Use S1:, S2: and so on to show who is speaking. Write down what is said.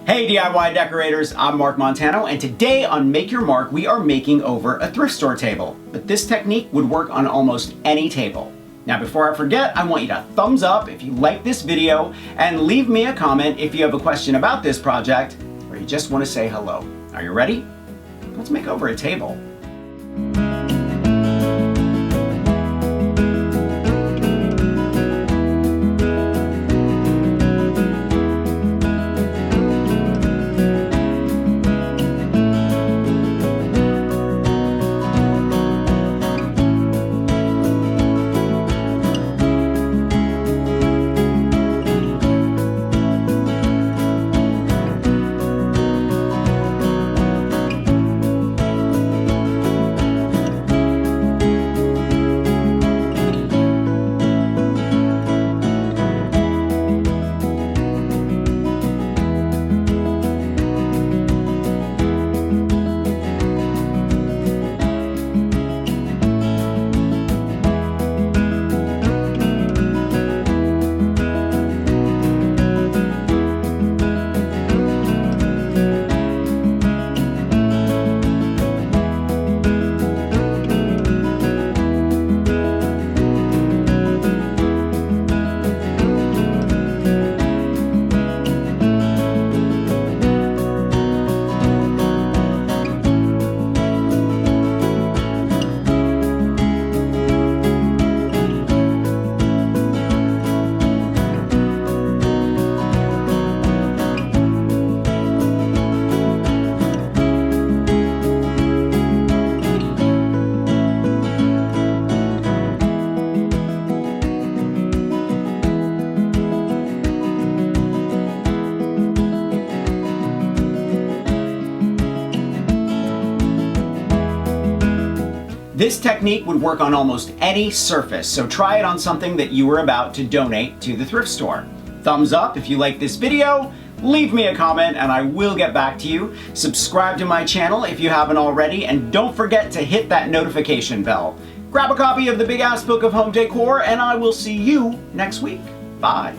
S1: Hey DIY decorators, I'm Mark Montano, and today on Make Your Mark we are making over a thrift store table. But this technique would work on almost any table. Now before I forget, I want you to thumbs up if you like this video and leave me a comment if you have a question about this project or you just want to say hello. Are you ready? Let's make over a table. This technique would work on almost any surface, so try it on something that you were about to donate to the thrift store. Thumbs up if you like this video, leave me a comment and I will get back to you. Subscribe to my channel if you haven't already, and don't forget to hit that notification bell. Grab a copy of the Big Ass Book of Home Decor and I will see you next week. Bye.